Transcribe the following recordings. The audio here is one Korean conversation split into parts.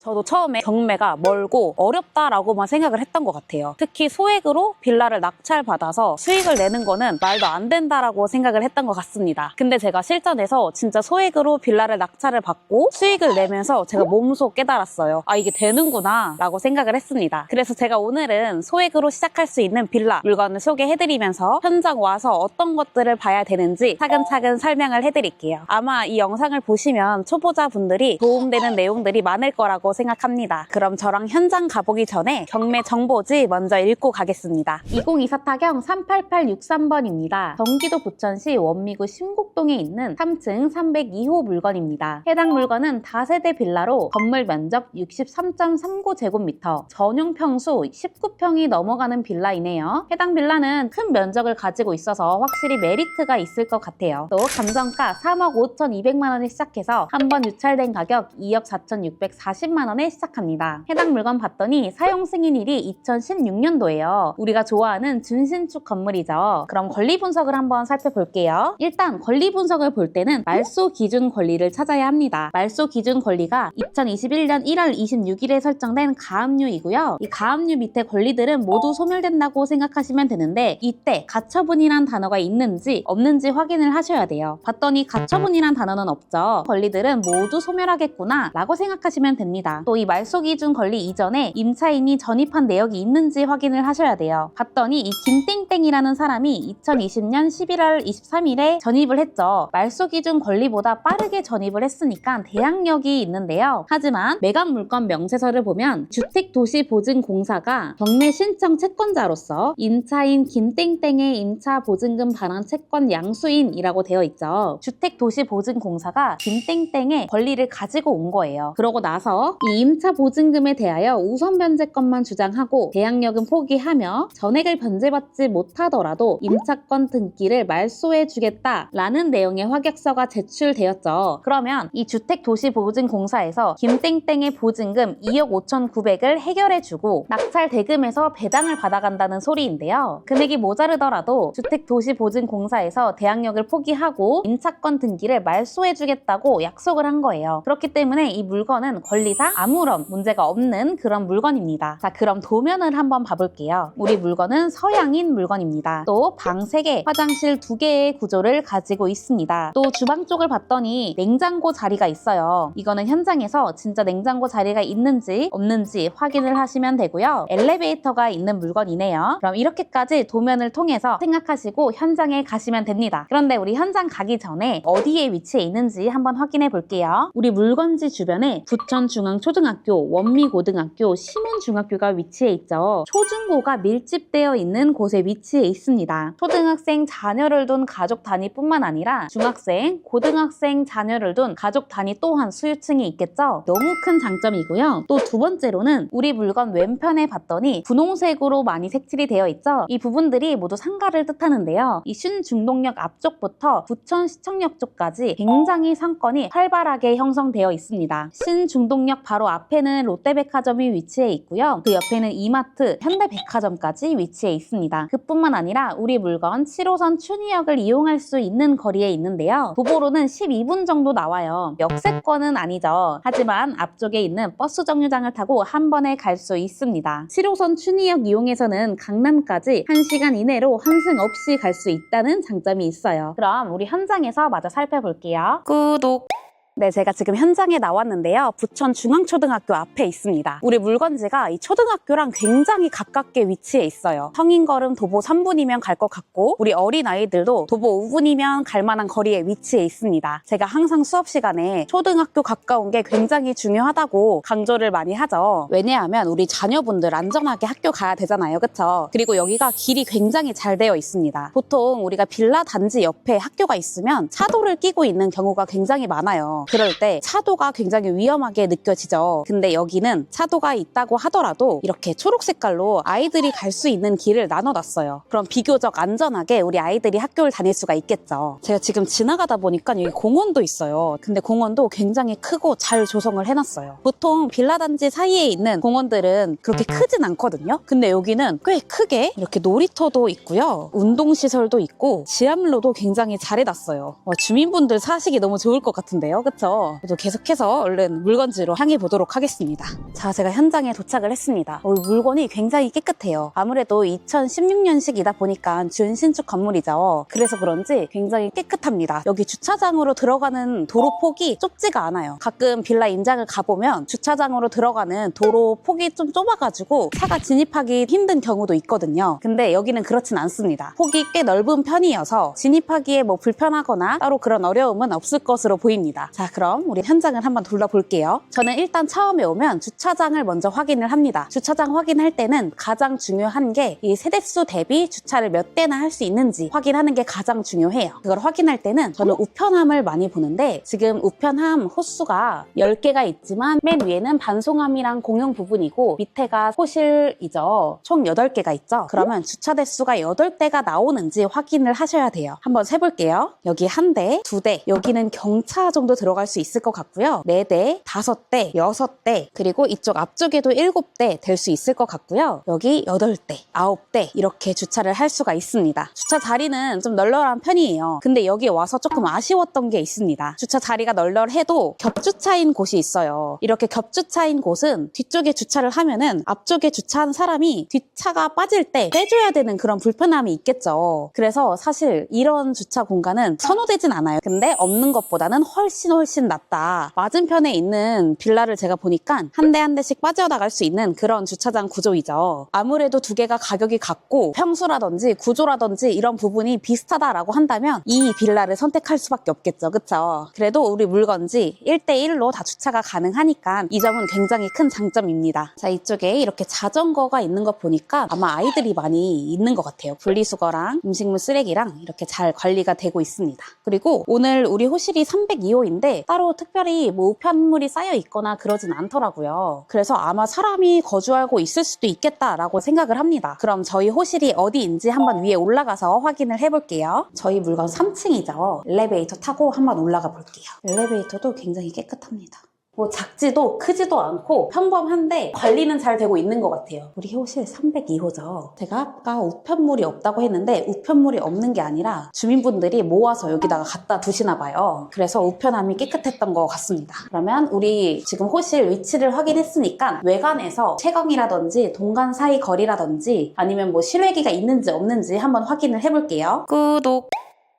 저도 처음에 경매가 멀고 어렵다라고만 생각을 했던 것 같아요. 특히 소액으로 빌라를 낙찰받아서 수익을 내는 거는 말도 안 된다라고 생각을 했던 것 같습니다. 근데 제가 실전에서 진짜 소액으로 빌라를 낙찰을 받고 수익을 내면서 제가 몸소 깨달았어요. 아, 이게 되는구나 라고 생각을 했습니다. 그래서 제가 오늘은 소액으로 시작할 수 있는 빌라 물건을 소개해드리면서 현장 와서 어떤 것들을 봐야 되는지 차근차근 설명을 해드릴게요. 아마 이 영상을 보시면 초보자분들이 도움되는 내용들이 많을 거라고 생각합니다. 그럼 저랑 현장 가보기 전에 경매 정보지 먼저 읽고 가겠습니다. 2024 타경 38863번입니다. 경기도 부천시 원미구 심곡동에 있는 3층 302호 물건입니다. 해당 물건은 다세대 빌라로 건물 면적 63.39제곱미터, 전용 평수 19평이 넘어가는 빌라이네요. 해당 빌라는 큰 면적을 가지고 있어서 확실히 메리트가 있을 것 같아요. 또 감정가 3억 5,200만 원에 시작해서 한 번 유찰된 가격 2억 4,640만 원에 시작합니다. 해당 물건 봤더니 사용 승인일이 2016년도예요. 우리가 좋아하는 준신축 건물이죠. 그럼 권리 분석을 한번 살펴볼게요. 일단 권리 분석을 볼 때는 말소 기준 권리를 찾아야 합니다. 말소 기준 권리가 2021년 1월 26일에 설정된 가압류이고요. 이 가압류 밑에 권리들은 모두 소멸된다고 생각하시면 되는데 이때 가처분이란 단어가 있는지 없는지 확인을 하셔야 돼요. 봤더니 가처분이란 단어는 없죠. 권리들은 모두 소멸하겠구나 라고 생각하시면 됩니다. 또 이 말소 기준 권리 이전에 임차인이 전입한 내역이 있는지 확인을 하셔야 돼요. 봤더니 이 김땡땡이라는 사람이 2020년 11월 23일에 전입을 했죠. 말소 기준 권리보다 빠르게 전입을 했으니까 대항력이 있는데요. 하지만 매각 물건 명세서를 보면 주택도시보증공사가 경매 신청 채권자로서 임차인 김땡땡의 임차 보증금 반환 채권 양수인이라고 되어 있죠. 주택도시보증공사가 김땡땡의 권리를 가지고 온 거예요. 그러고 나서 이 임차 보증금에 대하여 우선 변제권만 주장하고 대항력은 포기하며 전액을 변제받지 못하더라도 임차권 등기를 말소해 주겠다라는 내용의 확약서가 제출되었죠. 그러면 이 주택도시보증공사에서 김땡땡의 보증금 2억 5,900을 해결해주고 낙찰 대금에서 배당을 받아간다는 소리인데요. 금액이 모자르더라도 주택도시보증공사에서 대항력을 포기하고 임차권 등기를 말소해 주겠다고 약속을 한 거예요. 그렇기 때문에 이 물건은 권리상 아무런 문제가 없는 그런 물건입니다. 자, 그럼 도면을 한번 봐볼게요. 우리 물건은 서양인 물건입니다. 또 방 3개, 화장실 2개의 구조를 가지고 있습니다. 또 주방 쪽을 봤더니 냉장고 자리가 있어요. 이거는 현장에서 진짜 냉장고 자리가 있는지 없는지 확인을 하시면 되고요. 엘리베이터가 있는 물건이네요. 그럼 이렇게까지 도면을 통해서 생각하시고 현장에 가시면 됩니다. 그런데 우리 현장 가기 전에 어디에 위치해 있는지 한번 확인해 볼게요. 우리 물건지 주변에 부천중앙초등학교, 원미고등학교, 심원중학교가 위치해 있죠. 초중고가 밀집되어 있는 곳에 위치해 있습니다. 초등학생 자녀를 둔 가족 단위뿐만 아니라 중학생, 고등학생 자녀를 둔 가족 단위 또한 수요층이 있겠죠. 너무 큰 장점이고요. 또 두 번째로는 우리 물건 왼편에 봤더니 분홍색으로 많이 색칠이 되어 있죠. 이 부분들이 모두 상가를 뜻하는데요. 이 신중동역 앞쪽부터 부천시청역 쪽까지 굉장히 상권이 활발하게 형성되어 있습니다. 신중동역 바로 앞에는 롯데백화점이 위치해 있고요. 그 옆에는 이마트, 현대백화점까지 위치해 있습니다. 그뿐만 아니라 우리 물건 7호선 춘희역을 이용할 수 있는 거리에 있는데요. 도보로는 12분 정도 나와요. 역세권은 아니죠. 하지만 앞쪽에 있는 버스 정류장을 타고 한 번에 갈 수 있습니다. 7호선 춘희역 이용해서는 강남까지 1시간 이내로 환승 없이 갈 수 있다는 장점이 있어요. 그럼 우리 현장에서 마저 살펴볼게요. 구독! 네, 제가 지금 현장에 나왔는데요. 부천중앙초등학교 앞에 있습니다. 우리 물건지가 이 초등학교랑 굉장히 가깝게 위치해 있어요. 성인 걸음 도보 3분이면 갈 것 같고 우리 어린아이들도 도보 5분이면 갈 만한 거리에 위치해 있습니다. 제가 항상 수업 시간에 초등학교 가까운 게 굉장히 중요하다고 강조를 많이 하죠. 왜냐하면 우리 자녀분들 안전하게 학교 가야 되잖아요. 그쵸? 그리고 여기가 길이 굉장히 잘 되어 있습니다. 보통 우리가 빌라 단지 옆에 학교가 있으면 차도를 끼고 있는 경우가 굉장히 많아요. 그럴 때 차도가 굉장히 위험하게 느껴지죠. 근데 여기는 차도가 있다고 하더라도 이렇게 초록 색깔로 아이들이 갈 수 있는 길을 나눠놨어요. 그럼 비교적 안전하게 우리 아이들이 학교를 다닐 수가 있겠죠. 제가 지금 지나가다 보니까 여기 공원도 있어요. 근데 공원도 굉장히 크고 잘 조성을 해놨어요. 보통 빌라 단지 사이에 있는 공원들은 그렇게 크진 않거든요. 근데 여기는 꽤 크게 이렇게 놀이터도 있고요. 운동시설도 있고 지하물로도 굉장히 잘 해놨어요. 주민분들 사시기 너무 좋을 것 같은데요. 그쵸? 그쵸? 저도 계속해서 얼른 물건지로 향해 보도록 하겠습니다. 자, 제가 현장에 도착을 했습니다. 물건이 굉장히 깨끗해요. 아무래도 2016년식이다 보니까 준신축 건물이죠. 그래서 그런지 굉장히 깨끗합니다. 여기 주차장으로 들어가는 도로 폭이 좁지가 않아요. 가끔 빌라 임장을 가보면 주차장으로 들어가는 도로 폭이 좀 좁아가지고 차가 진입하기 힘든 경우도 있거든요. 근데 여기는 그렇진 않습니다. 폭이 꽤 넓은 편이어서 진입하기에 뭐 불편하거나 따로 그런 어려움은 없을 것으로 보입니다. 자, 그럼 우리 현장을 한번 둘러볼게요. 저는 일단 처음에 오면 주차장을 먼저 확인을 합니다. 주차장 확인할 때는 가장 중요한 게 이 세대수 대비 주차를 몇 대나 할 수 있는지 확인하는 게 가장 중요해요. 그걸 확인할 때는 저는 우편함을 많이 보는데 지금 우편함 호수가 10개가 있지만 맨 위에는 반송함이랑 공용 부분이고 밑에가 호실이죠. 총 8개가 있죠. 그러면 주차 대수가 8대가 나오는지 확인을 하셔야 돼요. 한번 세볼게요. 여기 1대, 2대, 여기는 경차 정도 들어갈 수 있을 것 같고요. 4대, 5대, 6대, 그리고 이쪽 앞쪽에도 7대 될 수 있을 것 같고요. 여기 8대, 9대 이렇게 주차를 할 수가 있습니다. 주차 자리는 좀 널널한 편이에요. 근데 여기 와서 조금 아쉬웠던 게 있습니다. 주차 자리가 널널해도 겹주차인 곳이 있어요. 이렇게 겹주차인 곳은 뒤쪽에 주차를 하면은 앞쪽에 주차한 사람이 뒷차가 빠질 때 빼줘야 되는 그런 불편함이 있겠죠. 그래서 사실 이런 주차 공간은 선호되진 않아요. 근데 없는 것보다는 훨씬 낫다. 맞은편에 있는 빌라를 제가 보니까 한 대 한 대씩 빠져나갈 수 있는 그런 주차장 구조이죠. 아무래도 두 개가 가격이 같고 평수라든지 구조라든지 이런 부분이 비슷하다라고 한다면 이 빌라를 선택할 수밖에 없겠죠. 그쵸? 그래도 우리 물건지 1대1로 다 주차가 가능하니까 이 점은 굉장히 큰 장점입니다. 자, 이쪽에 이렇게 자전거가 있는 거 보니까 아마 아이들이 많이 있는 것 같아요. 분리수거랑 음식물 쓰레기랑 이렇게 잘 관리가 되고 있습니다. 그리고 오늘 우리 호실이 302호인데 따로 특별히 뭐 우편물이 쌓여 있거나 그러진 않더라고요. 그래서 아마 사람이 거주하고 있을 수도 있겠다라고 생각을 합니다. 그럼 저희 호실이 어디인지 한번 위에 올라가서 확인을 해볼게요. 저희 물건 3층이죠. 엘리베이터 타고 한번 올라가 볼게요. 엘리베이터도 굉장히 깨끗합니다. 뭐 작지도 크지도 않고 평범한데 관리는 잘 되고 있는 것 같아요. 우리 호실 302호죠. 제가 아까 우편물이 없다고 했는데 우편물이 없는 게 아니라 주민분들이 모아서 여기다가 갖다 두시나 봐요. 그래서 우편함이 깨끗했던 것 같습니다. 그러면 우리 지금 호실 위치를 확인했으니까 외관에서 채광이라든지 동간 사이 거리라든지 아니면 뭐 실외기가 있는지 없는지 한번 확인을 해볼게요. 구독!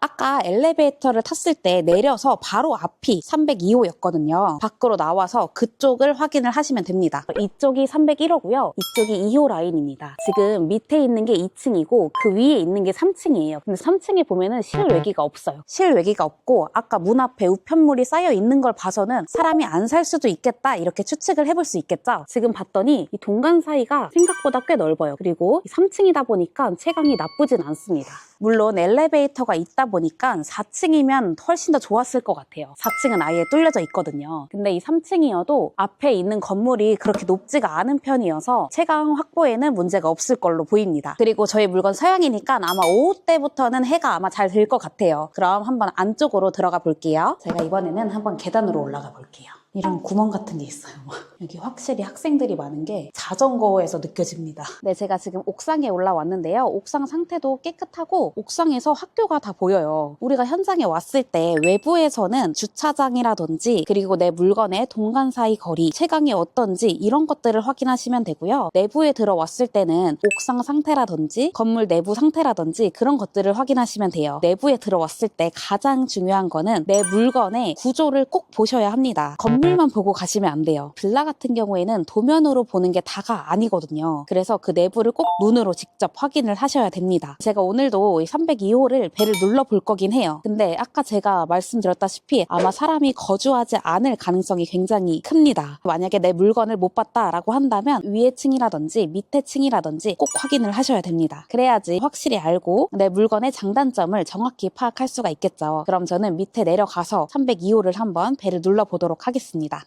아까 엘리베이터를 탔을 때 내려서 바로 앞이 302호였거든요. 밖으로 나와서 그쪽을 확인을 하시면 됩니다. 이쪽이 301호고요. 이쪽이 2호 라인입니다. 지금 밑에 있는 게 2층이고 그 위에 있는 게 3층이에요. 근데 3층에 보면은 실외기가 없어요. 실외기가 없고 아까 문 앞에 우편물이 쌓여 있는 걸 봐서는 사람이 안 살 수도 있겠다 이렇게 추측을 해볼 수 있겠죠. 지금 봤더니 이 동간 사이가 생각보다 꽤 넓어요. 그리고 3층이다 보니까 채광이 나쁘진 않습니다. 물론 엘리베이터가 있다 보니까 4층이면 훨씬 더 좋았을 것 같아요. 4층은 아예 뚫려져 있거든요. 근데 이 3층이어도 앞에 있는 건물이 그렇게 높지가 않은 편이어서 채광 확보에는 문제가 없을 걸로 보입니다. 그리고 저희 물건 서양이니까 아마 오후 때부터는 해가 아마 잘 될 것 같아요. 그럼 한번 안쪽으로 들어가 볼게요. 제가 이번에는 한번 계단으로 올라가 볼게요. 이런 구멍 같은 게 있어요. 여기 확실히 학생들이 많은 게 자전거에서 느껴집니다. 네, 제가 지금 옥상에 올라왔는데요. 옥상 상태도 깨끗하고 옥상에서 학교가 다 보여요. 우리가 현장에 왔을 때 외부에서는 주차장이라든지 그리고 내 물건의 동간 사이 거리, 채광이 어떤지 이런 것들을 확인하시면 되고요. 내부에 들어왔을 때는 옥상 상태라든지 건물 내부 상태라든지 그런 것들을 확인하시면 돼요. 내부에 들어왔을 때 가장 중요한 거는 내 물건의 구조를 꼭 보셔야 합니다. 건물만 보고 가시면 안 돼요. 빌라 같은 경우에는 도면으로 보는 게 다가 아니거든요. 그래서 그 내부를 꼭 눈으로 직접 확인을 하셔야 됩니다. 제가 오늘도 302호를 배를 눌러볼 거긴 해요. 근데 아까 제가 말씀드렸다시피 아마 사람이 거주하지 않을 가능성이 굉장히 큽니다. 만약에 내 물건을 못 봤다라고 한다면 위에 층이라든지 밑에 층이라든지 꼭 확인을 하셔야 됩니다. 그래야지 확실히 알고 내 물건의 장단점을 정확히 파악할 수가 있겠죠. 그럼 저는 밑에 내려가서 302호를 한번 배를 눌러보도록 하겠습니다.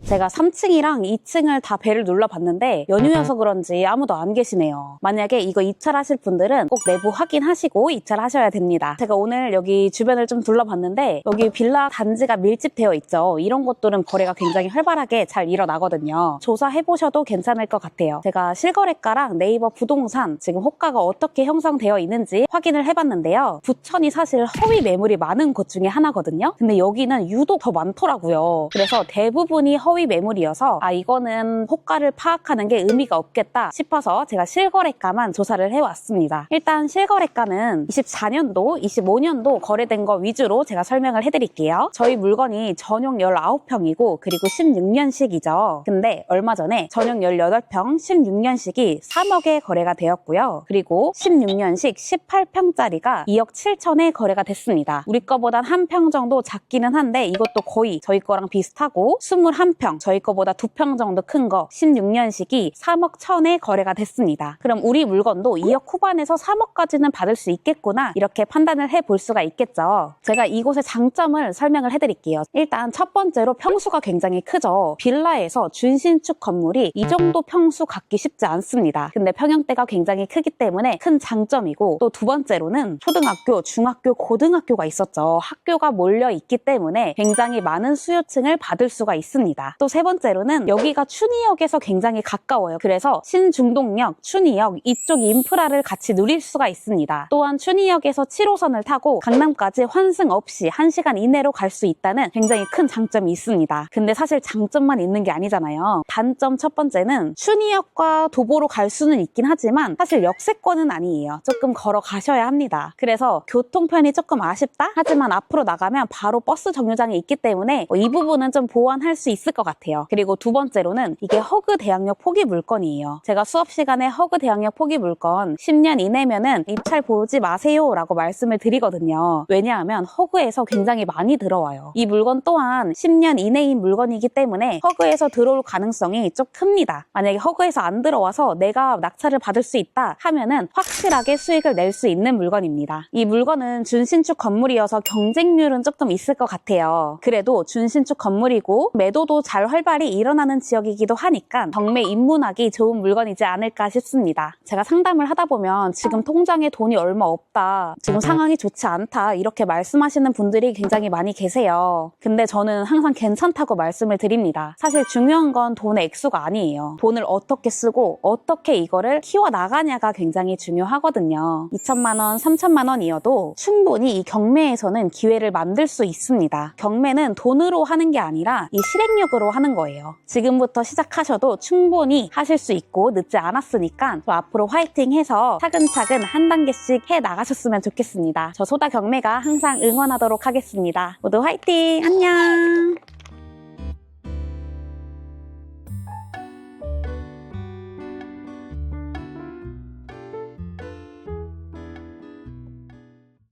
제가 3층이랑 2층을 다 벨을 눌러봤는데 연휴여서 그런지 아무도 안 계시네요. 만약에 이거 입찰하실 분들은 꼭 내부 확인하시고 입찰하셔야 됩니다. 제가 오늘 여기 주변을 좀 둘러봤는데 여기 빌라 단지가 밀집되어 있죠. 이런 것들은 거래가 굉장히 활발하게 잘 일어나거든요. 조사해보셔도 괜찮을 것 같아요. 제가 실거래가랑 네이버 부동산 지금 호가가 어떻게 형성되어 있는지 확인을 해봤는데요. 부천이 사실 허위 매물이 많은 곳 중에 하나거든요. 근데 여기는 유독 더 많더라고요. 그래서 대부분이 허위 매물이어서 이거는 호가를 파악하는 게 의미가 없겠다 싶어서 제가 실거래가만 조사를 해왔습니다. 일단 실거래가는 24년도, 25년도 거래된 거 위주로 제가 설명을 해드릴게요. 저희 물건이 전용 19평이고 그리고 16년식이죠. 근데 얼마 전에 전용 18평 16년식이 3억에 거래가 되었고요. 그리고 16년식 18평짜리가 2억 7천에 거래가 됐습니다. 우리 거보단 한 평 정도 작기는 한데 이것도 거의 저희 거랑 비슷하고 21평, 저희 거보다 2평 정도 큰 거 16년식이 3억 1천에 거래가 됐습니다. 그럼 우리 물건도 2억 후반에서 3억까지는 받을 수 있겠구나 이렇게 판단을 해볼 수가 있겠죠. 제가 이곳의 장점을 설명을 해드릴게요. 일단 첫 번째로 평수가 굉장히 크죠. 빌라에서 준신축 건물이 이 정도 평수 갖기 쉽지 않습니다. 근데 평형대가 굉장히 크기 때문에 큰 장점이고 또 두 번째로는 초등학교, 중학교, 고등학교가 있었죠. 학교가 몰려 있기 때문에 굉장히 많은 수요층을 받을 수가 있습니다. 또 세 번째로는 여기가 춘희역에서 굉장히 가까워요. 그래서 신중동역, 춘희역 이쪽 인프라를 같이 누릴 수가 있습니다. 또한 춘희역에서 7호선을 타고 강남까지 환승 없이 1시간 이내로 갈 수 있다는 굉장히 큰 장점이 있습니다. 근데 사실 장점만 있는 게 아니잖아요. 단점 첫 번째는 춘희역과 도보로 갈 수는 있긴 하지만 사실 역세권은 아니에요. 조금 걸어가셔야 합니다. 그래서 교통편이 조금 아쉽다? 하지만 앞으로 나가면 바로 버스 정류장이 있기 때문에 이 부분은 좀 보완할 수 있을 것 같아요. 그리고 두 번째로는 이게 허그 대항력 포기 물건이에요. 제가 수업 시간에 허그 대항력 포기 물건 10년 이내면은 입찰 보지 마세요 라고 말씀을 드리거든요. 왜냐하면 허그에서 굉장히 많이 들어와요. 이 물건 또한 10년 이내인 물건이기 때문에 허그에서 들어올 가능성이 좀 큽니다. 만약에 허그에서 안 들어와서 내가 낙찰을 받을 수 있다 하면은 확실하게 수익을 낼 수 있는 물건입니다. 이 물건은 준신축 건물이어서 경쟁률은 조금 있을 것 같아요. 그래도 준신축 건물이고 매도도 잘 활발히 일어나는 지역이기도 하니까 경매 입문하기 좋은 물건이지 않을까 싶습니다. 제가 상담을 하다 보면 지금 통장에 돈이 얼마 없다, 지금 상황이 좋지 않다 이렇게 말씀하시는 분들이 굉장히 많이 계세요. 근데 저는 항상 괜찮다고 말씀을 드립니다. 사실 중요한 건 돈의 액수가 아니에요. 돈을 어떻게 쓰고 어떻게 이거를 키워나가냐가 굉장히 중요하거든요. 2천만 원, 3천만 원이어도 충분히 이 경매에서는 기회를 만들 수 있습니다. 경매는 돈으로 하는 게 아니라 이 실행력으로 하는 거예요. 지금부터 시작하셔도 충분히 하실 수 있고 늦지 않았으니까 앞으로 화이팅 해서 차근차근 한 단계씩 해 나가셨으면 좋겠습니다. 저 소다 경매가 항상 응원하도록 하겠습니다. 모두 화이팅! 안녕!